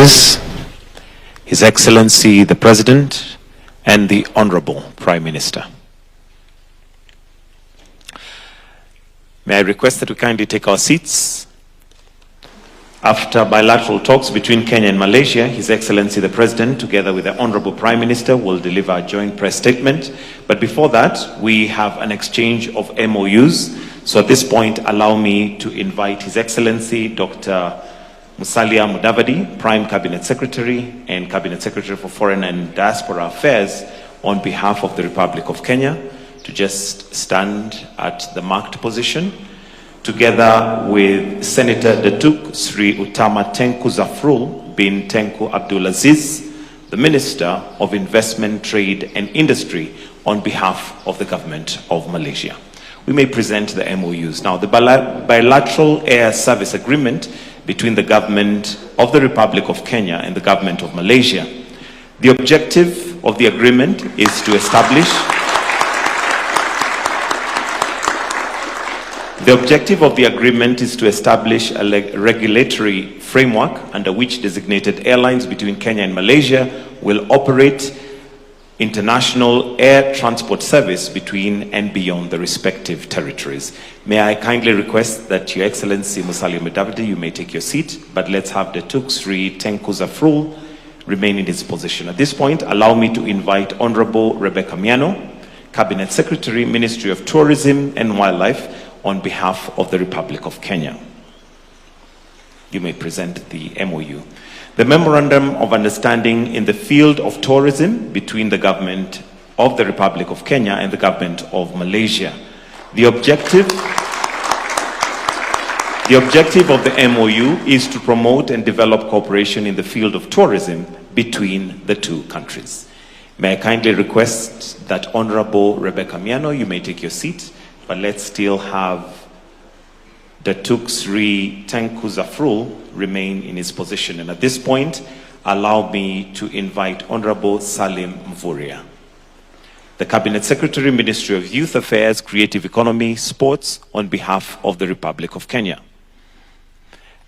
Chairs, His Excellency the President, and the Honorable Prime Minister. May I request that we kindly take our seats. After bilateral talks between Kenya and Malaysia, His Excellency the President, together with the Honorable Prime Minister, will deliver a joint press statement. But before that, we have an exchange of MOUs. So at this point, allow me to invite His Excellency Dr. Musalia Mudavadi, Prime Cabinet Secretary and Cabinet Secretary for Foreign and Diaspora Affairs, on behalf of the Republic of Kenya, to just stand at the marked position, together with Senator Datuk Sri Utama Tengku Zafrul bin Tengku Abdulaziz, the Minister of Investment, Trade and Industry, on behalf of the Government of Malaysia. We may present the MOUs. Now, the bilateral air service agreement between the Government of the Republic of Kenya and the Government of Malaysia. The objective of the agreement is to establish a regulatory framework under which designated airlines between Kenya and Malaysia will operate international air transport service between and beyond the respective territories. May I kindly request that Your Excellency Musalia Mudavadi, you may take your seat, but let's have the Datuk Sri Tengku Zafrul remain in his position. At this point, allow me to invite Honorable Rebecca Miano, Cabinet Secretary, Ministry of Tourism and Wildlife, on behalf of the Republic of Kenya. You may present the MOU. The Memorandum of Understanding in the field of tourism between the Government of the Republic of Kenya and the Government of Malaysia. The objective of the MOU is to promote and develop cooperation in the field of tourism between the two countries. May I kindly request that Honorable Rebecca Miano, you may take your seat, but let's still have Datuk Sri Tengku Zafrul remain in his position. And at this point, allow me to invite Honorable Salim Mvurya, the Cabinet Secretary, Ministry of Youth Affairs, Creative Economy, Sports, on behalf of the Republic of Kenya.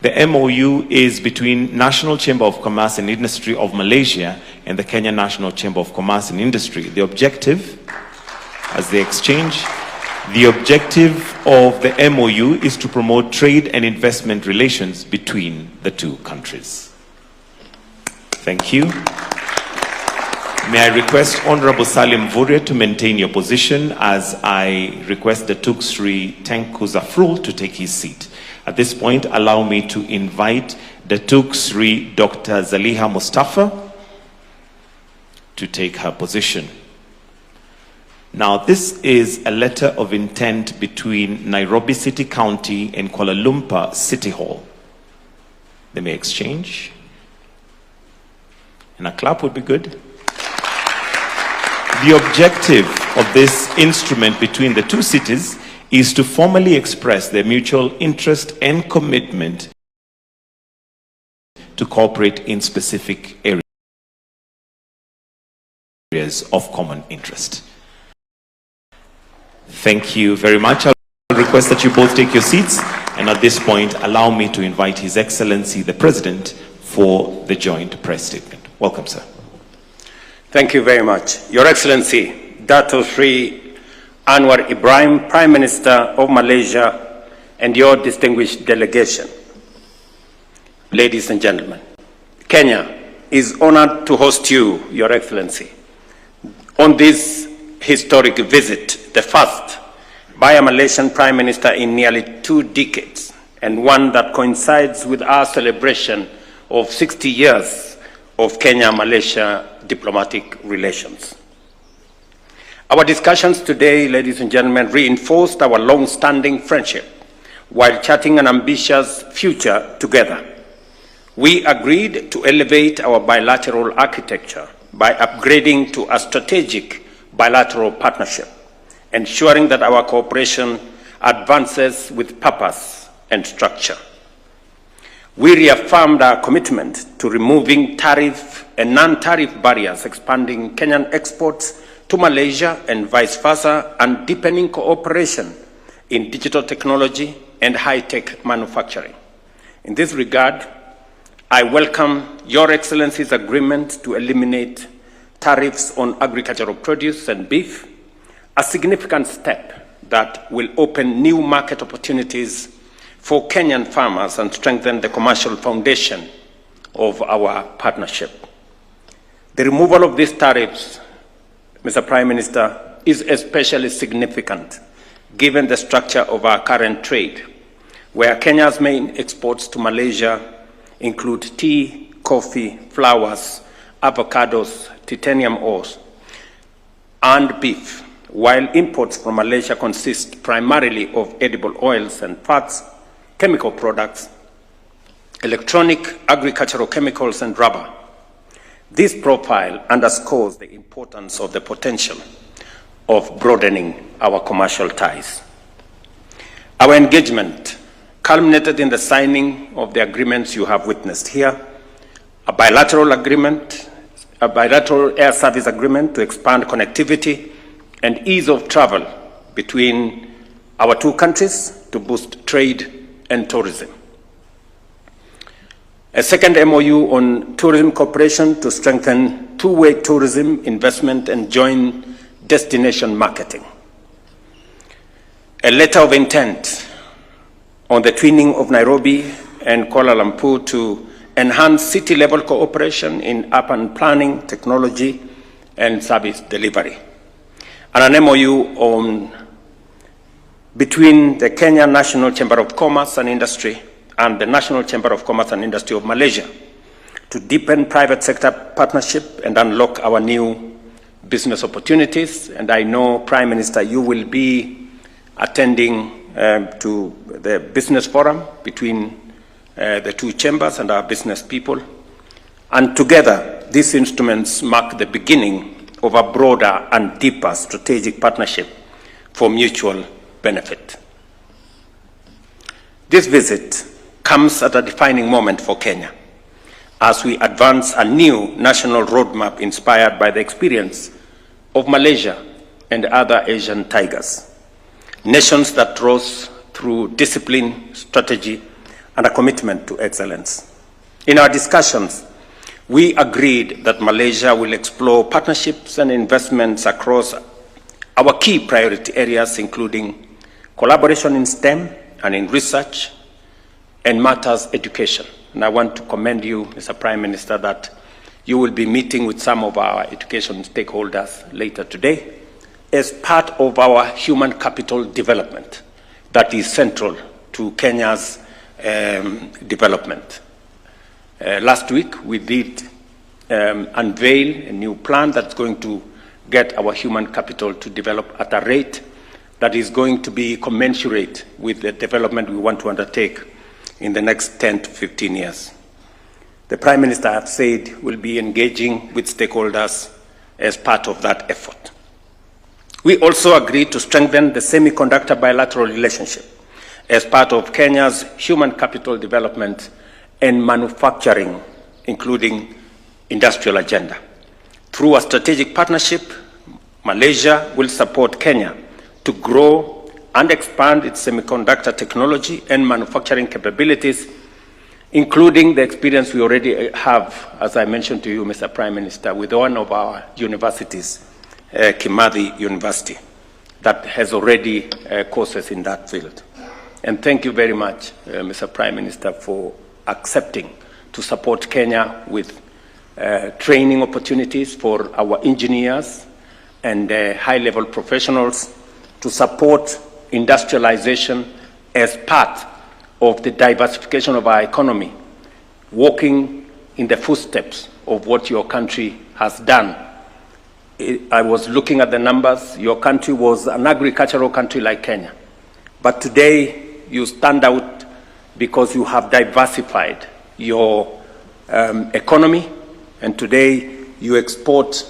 The MOU is between National Chamber of Commerce and Industry of Malaysia and the Kenya National Chamber of Commerce and Industry. The objective, as they exchange, the objective of the MOU is to promote trade and investment relations between the two countries. Thank you. May I request Honorable Salim Mvurya to maintain your position as I request the Datuk Sri Tengku Zafrul to take his seat. At this point, allow me to invite the Datuk Sri Dr. Zaliha Mustafa to take her position. Now, this is a letter of intent between Nairobi City County and Kuala Lumpur City Hall. They may exchange. And a clap would be good. The objective of this instrument between the two cities is to formally express their mutual interest and commitment to cooperate in specific areas of common interest. Thank you very much. I'll request that you both take your seats, and at this point, allow me to invite His Excellency the President for the joint press statement. Welcome, sir. Thank you very much. Your Excellency, Dato Sri Anwar Ibrahim, Prime Minister of Malaysia, and your distinguished delegation. Ladies and gentlemen, Kenya is honored to host you, Your Excellency, on this historic visit, the first by a Malaysian Prime Minister in nearly 2 decades, and one that coincides with our celebration of 60 years of Kenya-Malaysia diplomatic relations. Our discussions today, ladies and gentlemen, reinforced our long-standing friendship while charting an ambitious future together. We agreed to elevate our bilateral architecture by upgrading to a strategic bilateral partnership, ensuring that our cooperation advances with purpose and structure. We reaffirmed our commitment to removing tariff and non-tariff barriers, expanding Kenyan exports to Malaysia and vice versa, and deepening cooperation in digital technology and high-tech manufacturing. In this regard, I welcome Your Excellency's agreement to eliminate tariffs on agricultural produce and beef, a significant step that will open new market opportunities for Kenyan farmers and strengthen the commercial foundation of our partnership. The removal of these tariffs, Mr. Prime Minister, is especially significant given the structure of our current trade, where Kenya's main exports to Malaysia include tea, coffee, flowers, avocados, titanium ores, and beef, while imports from Malaysia consist primarily of edible oils and fats, chemical products, electronic, agricultural chemicals, and rubber. This profile underscores the importance of the potential of broadening our commercial ties. Our engagement culminated in the signing of the agreements you have witnessed here, a bilateral air service agreement to expand connectivity and ease of travel between our two countries to boost trade and tourism. A second MOU on tourism cooperation to strengthen two-way tourism investment and joint destination marketing. A letter of intent on the twinning of Nairobi and Kuala Lumpur to enhance city-level cooperation in urban planning, technology, and service delivery. And an MOU between the Kenya National Chamber of Commerce and Industry and the National Chamber of Commerce and Industry of Malaysia to deepen private sector partnership and unlock our new business opportunities. And I know, Prime Minister, you will be attending to the business forum between the two chambers and our business people. And together, these instruments mark the beginning of a broader and deeper strategic partnership for mutual benefit. This visit comes at a defining moment for Kenya as we advance a new national roadmap inspired by the experience of Malaysia and other Asian tigers. Nations that rose through discipline, strategy, and a commitment to excellence. In our discussions, we agreed that Malaysia will explore partnerships and investments across our key priority areas, including collaboration in STEM and in research and matters education. And I want to commend you, Mr. Prime Minister, that you will be meeting with some of our education stakeholders later today as part of our human capital development that is central to Kenya's development. Last week, we did unveil a new plan that's going to get our human capital to develop at a rate that is going to be commensurate with the development we want to undertake in the next 10 to 15 years. The Prime Minister, I've said, will be engaging with stakeholders as part of that effort. We also agreed to strengthen the semiconductor bilateral relationship as part of Kenya's human capital development and manufacturing, including industrial agenda. Through a strategic partnership, Malaysia will support Kenya to grow and expand its semiconductor technology and manufacturing capabilities, including the experience we already have, as I mentioned to you, Mr. Prime Minister, with one of our universities, Kimathi University, that has already courses in that field. And thank you very much, Mr. Prime Minister, for accepting to support Kenya with training opportunities for our engineers and high-level professionals to support industrialization as part of the diversification of our economy, walking in the footsteps of what your country has done. I was looking at the numbers. Your country was an agricultural country like Kenya. But today, you stand out because you have diversified your economy, and today you export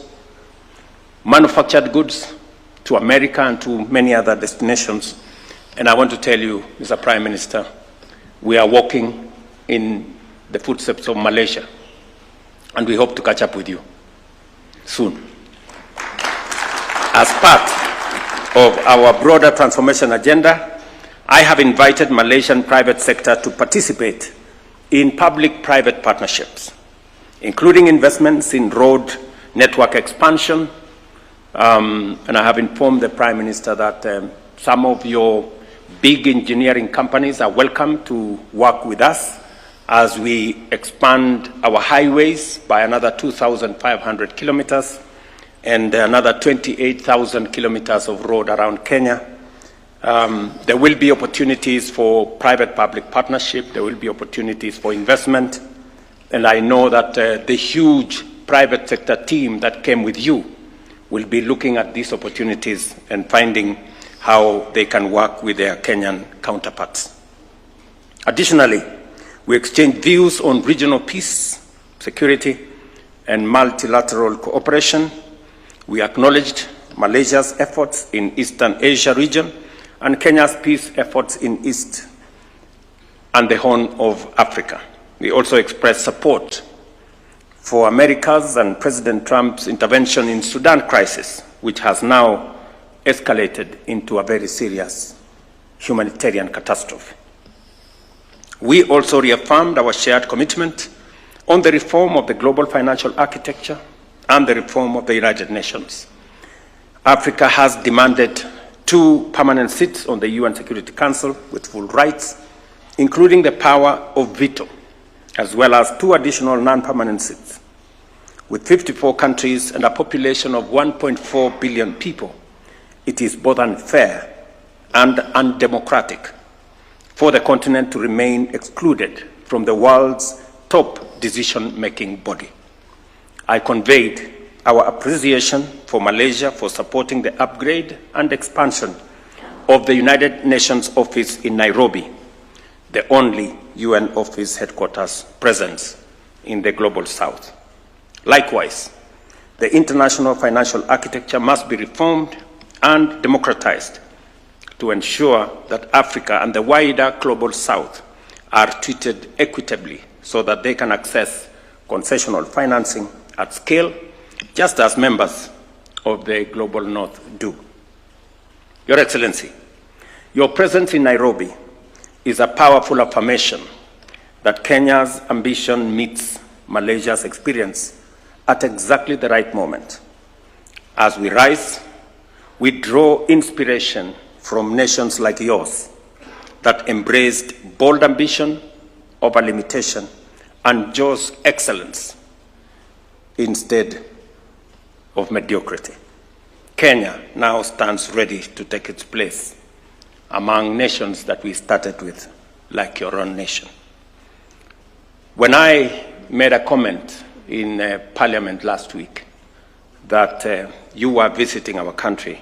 manufactured goods to America and to many other destinations. And I want to tell you, Mr. Prime Minister, we are walking in the footsteps of Malaysia, and we hope to catch up with you soon. As part of our broader transformation agenda, I have invited Malaysian private sector to participate in public-private partnerships, including investments in road network expansion. And I have informed the Prime Minister that some of your big engineering companies are welcome to work with us as we expand our highways by another 2,500 kilometers and another 28,000 kilometers of road around Kenya. There will be opportunities for private-public partnership. There will be opportunities for investment. And I know that the huge private sector team that came with you will be looking at these opportunities and finding how they can work with their Kenyan counterparts. Additionally, we exchange views on regional peace, security, and multilateral cooperation. We acknowledged Malaysia's efforts in Eastern Asia region and Kenya's peace efforts in East and the Horn of Africa. We also expressed support for America's and President Trump's intervention in Sudan crisis, which has now escalated into a very serious humanitarian catastrophe. We also reaffirmed our shared commitment on the reform of the global financial architecture and the reform of the United Nations. Africa has demanded 2 permanent seats on the UN Security Council with full rights, including the power of veto, as well as 2 additional non-permanent seats. With 54 countries and a population of 1.4 billion people, it is both unfair and undemocratic for the continent to remain excluded from the world's top decision-making body. I conveyed our appreciation for Malaysia for supporting the upgrade and expansion of the United Nations office in Nairobi, the only UN office headquarters presence in the Global South. Likewise, the international financial architecture must be reformed and democratized to ensure that Africa and the wider Global South are treated equitably so that they can access concessional financing at scale, just as members of the Global North do. Your Excellency, your presence in Nairobi is a powerful affirmation that Kenya's ambition meets Malaysia's experience at exactly the right moment. As we rise, we draw inspiration from nations like yours that embraced bold ambition over limitation and chose excellence instead of mediocrity. Kenya now stands ready to take its place among nations that we started with, like your own nation. When I made a comment in Parliament last week that you were visiting our country,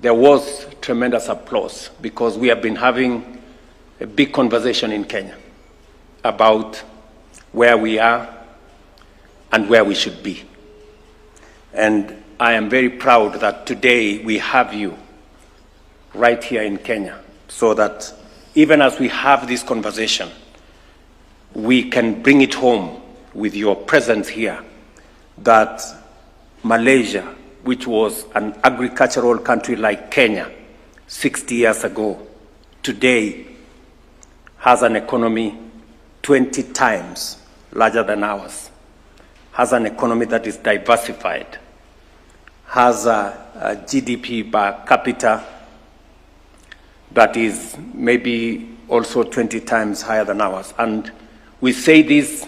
there was tremendous applause because we have been having a big conversation in Kenya about where we are and where we should be. And I am very proud that today we have you right here in Kenya, so that even as we have this conversation, we can bring it home with your presence here, that Malaysia, which was an agricultural country like Kenya 60 years ago, today has an economy 20 times larger than ours, has an economy that is diversified, has a GDP per capita that is maybe also 20 times higher than ours. And we say this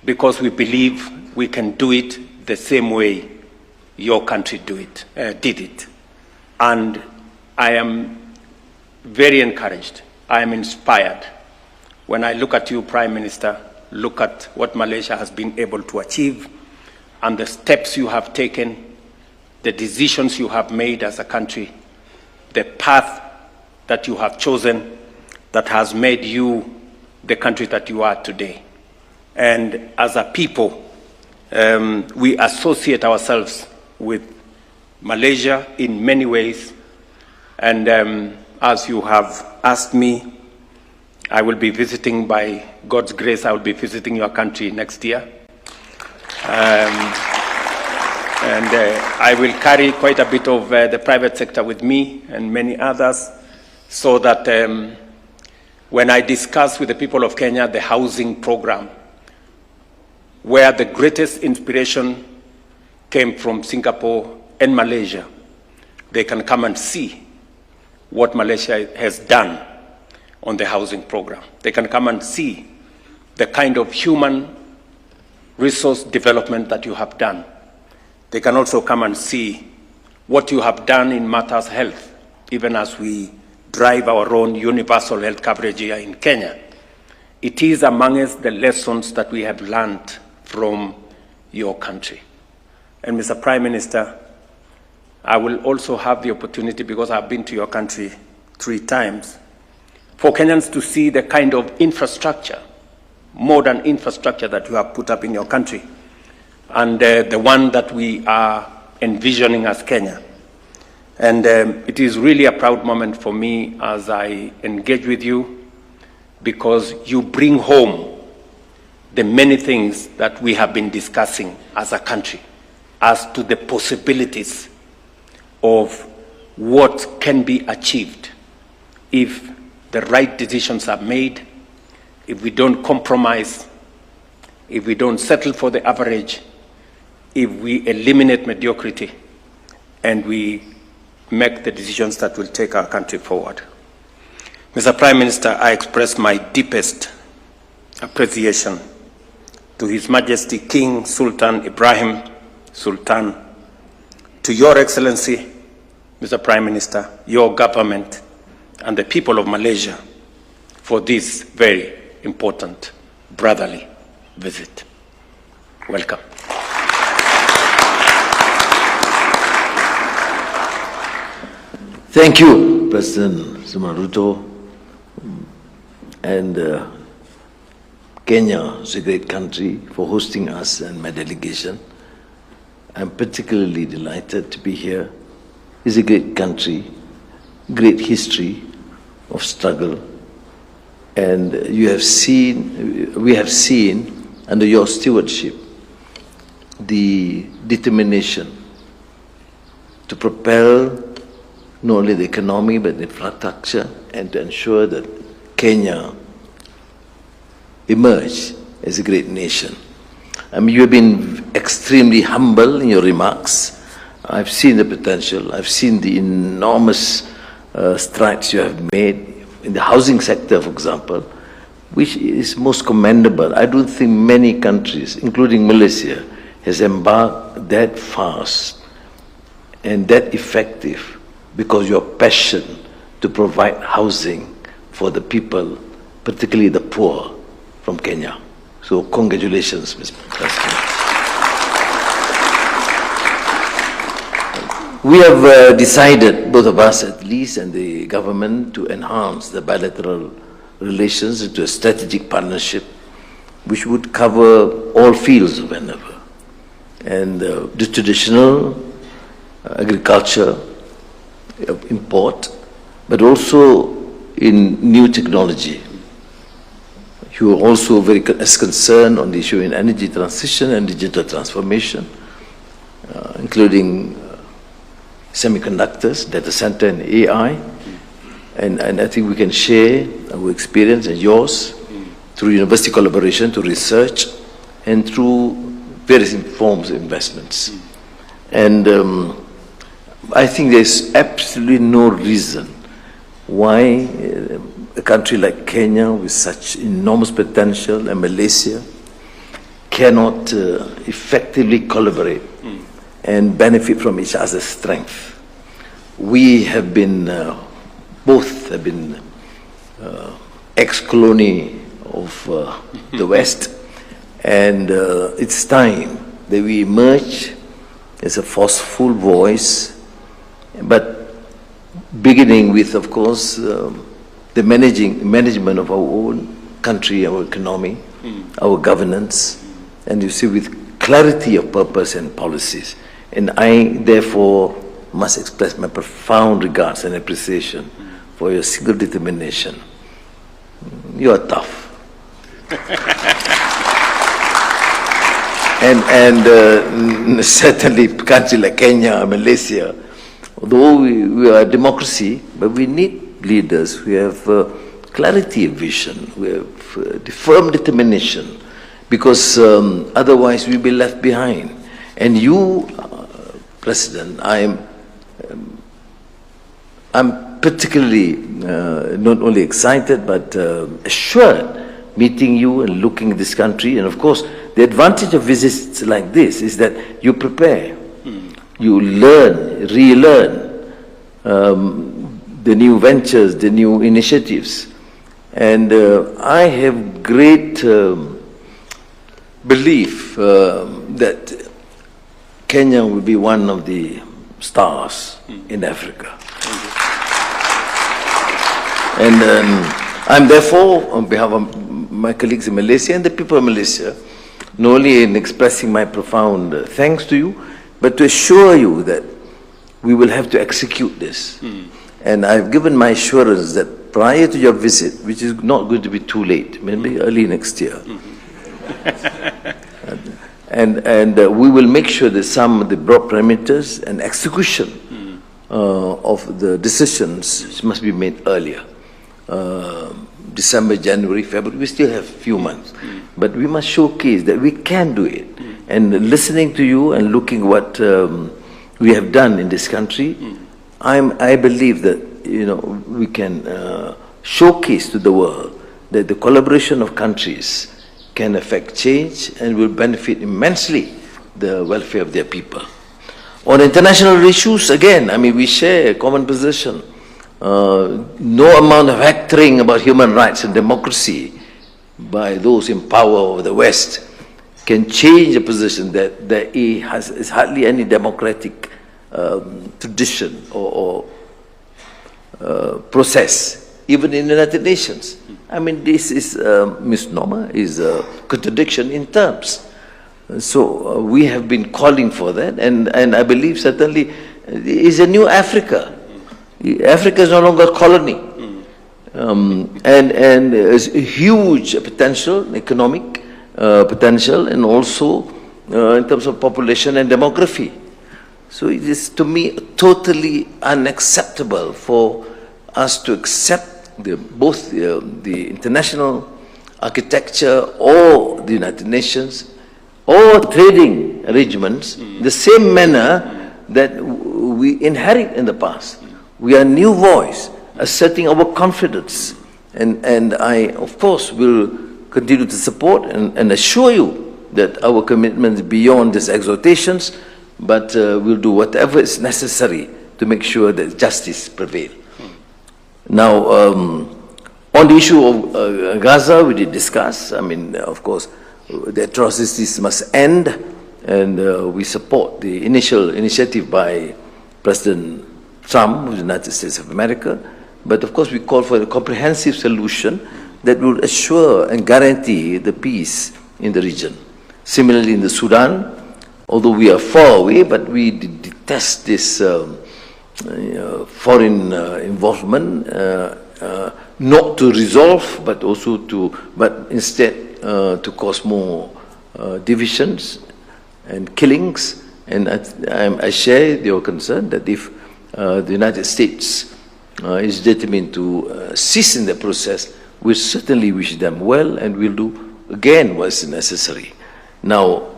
because we believe we can do it the same way your country did it. And I am very encouraged. I am inspired when I look at you, Prime Minister, look at what Malaysia has been able to achieve and the steps you have taken, the decisions you have made as a country, the path that you have chosen that has made you the country that you are today. And as a people, we associate ourselves with Malaysia in many ways. And as you have asked me, I will be visiting, by God's grace, I will be visiting your country next year. And I will carry quite a bit of the private sector with me and many others, so that when I discussed with the people of Kenya the housing program, where the greatest inspiration came from Singapore and Malaysia. They can come and see what Malaysia has done on the housing program. They can come and see the kind of human resource development that you have done. They can also come and see what you have done in matters health, even as we drive our own universal health coverage here in Kenya. It is amongst the lessons that we have learned from your country. And Mr. Prime Minister, I will also have the opportunity, because I've been to your country 3 times, for Kenyans to see the kind of infrastructure, modern infrastructure that you have put up in your country, and the one that we are envisioning as Kenya. And it is really a proud moment for me as I engage with you, because you bring home the many things that we have been discussing as a country, as to the possibilities of what can be achieved if the right decisions are made, if we don't compromise, if we don't settle for the average, if we eliminate mediocrity, and we make the decisions that will take our country forward. Mr. Prime Minister, I express my deepest appreciation to His Majesty King Sultan Ibrahim Sultan, to Your Excellency, Mr. Prime Minister, your government, and the people of Malaysia for this very important brotherly visit. Welcome. Thank you, President Ruto. And Kenya is a great country for hosting us and my delegation. I'm particularly delighted to be here. It's a great country, great history of struggle. And we have seen under your stewardship the determination to propel not only the economy but the infrastructure, and to ensure that Kenya emerge as a great nation. I mean, you have been extremely humble in your remarks. I've seen the potential. I've seen the enormous strides you have made in the housing sector, for example, which is most commendable. I don't think many countries, including Malaysia, has embarked that fast and that effective, because your passion to provide housing for the people, particularly the poor from Kenya. So congratulations, Mr. President. We have decided, both of us at least, and the government, to enhance the bilateral relations into a strategic partnership which would cover all fields of endeavor. And the traditional agriculture, import, but also in new technology. You are also very concerned on the issue in energy transition and digital transformation, including semiconductors, data center, and AI. And I think we can share our experience and yours through university collaboration, to research, and through various forms of investments. And I think there's absolutely no reason why a country like Kenya, with such enormous potential, and Malaysia, cannot effectively collaborate and benefit from each other's strength. We have been, both have been ex-colony of the West, and it's time that we emerge as a forceful voice, but beginning with, of course, the management of our own country, our economy, our governance, and you see, with clarity of purpose and policies. And I, therefore, must express my profound regards and appreciation for your single determination. You are tough. and certainly a country like Kenya, Malaysia, although we are a democracy, but we need leaders who have clarity of vision, we have the firm determination, because otherwise we'll be left behind. And you, President, I'm particularly not only excited but assured meeting you and looking at this country. And of course, the advantage of visits like this is that you prepare, you learn, relearn the new ventures, the new initiatives. And I have great belief that Kenya will be one of the stars in Africa. And I'm therefore, on behalf of my colleagues in Malaysia and the people of Malaysia, not only in expressing my profound thanks to you, but to assure you that we will have to execute this. And I've given my assurance that prior to your visit, which is not going to be too late, maybe early next year, and we will make sure that some of the broad parameters and execution of the decisions must be made earlier. December, January, February, we still have a few months. But we must showcase that we can do it. And listening to you and looking what we have done in this country, I believe that we can showcase to the world that the collaboration of countries can affect change and will benefit immensely the welfare of their people. On international issues, again, we share a common position. No amount of hectoring about human rights and democracy by those in power of the West can change a position that there is hardly any democratic tradition or process, even in the United Nations. This is misnomer, is a contradiction in terms. So we have been calling for that, and I believe certainly it is a new Africa. Africa is no longer a colony, and there's a huge potential, economic potential, and also in terms of population and demography. So it is, to me, totally unacceptable for us to accept both the international architecture or the United Nations or trading arrangements in the same manner that we inherit in the past. We are a new voice, asserting our confidence. And I, of course, will continue to support and assure you that our commitment is beyond these exhortations, but we'll do whatever is necessary to make sure that justice prevails. Now, on the issue of Gaza, we did discuss. Of course, the atrocities must end, and we support the initial initiative by President Trump of the United States of America. But of course, we call for a comprehensive solution that will assure and guarantee the peace in the region. Similarly, in the Sudan, although we are far away, but we detest this foreign involvement, not to resolve, but also but instead to cause more divisions and killings. And I share your concern that if the United States is determined to cease in the process, we certainly wish them well, and we'll do again what's necessary. Now,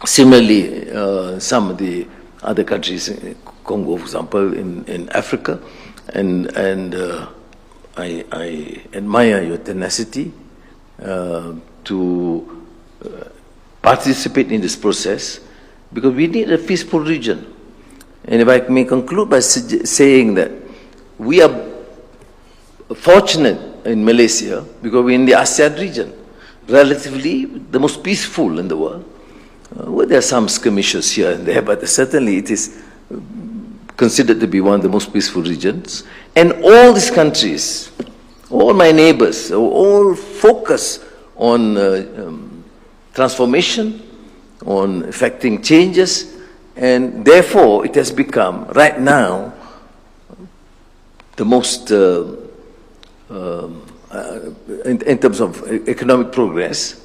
similarly, some of the other countries, Congo, for example, in Africa, and I admire your tenacity to participate in this process, because we need a peaceful region. And if I may conclude by saying that we are fortunate in Malaysia because we're in the ASEAN region, relatively the most peaceful in the world. Well, there are some skirmishes here and there, but certainly it is considered to be one of the most peaceful regions. And all these countries, all my neighbors, all focus on transformation, on effecting changes, and therefore it has become, right now, the most, in terms of economic progress,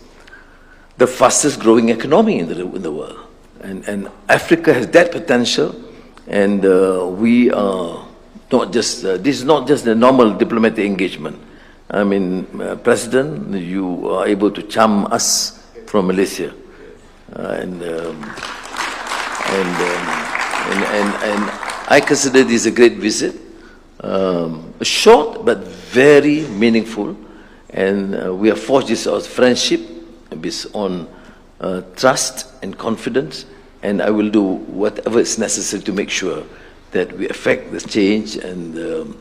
the fastest growing economy in the world. And Africa has that potential, and we are not just, this is not just a normal diplomatic engagement. I mean, President, you are able to charm us from Malaysia. And I consider this a great visit. Short but very meaningful. And we have forged this friendship based on trust and confidence. And I will do whatever is necessary to make sure that we affect the change and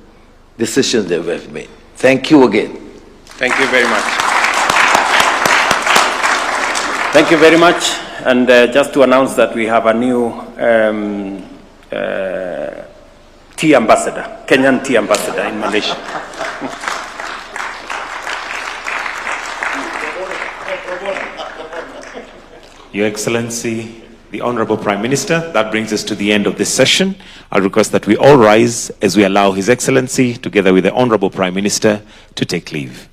decisions that we have made. Thank you again. Thank you very much. Thank you very much. And just to announce that we have a new tea ambassador, Kenyan tea ambassador in Malaysia. Your Excellency, the Honorable Prime Minister, that brings us to the end of this session. I request that we all rise as we allow His Excellency, together with the Honorable Prime Minister, to take leave.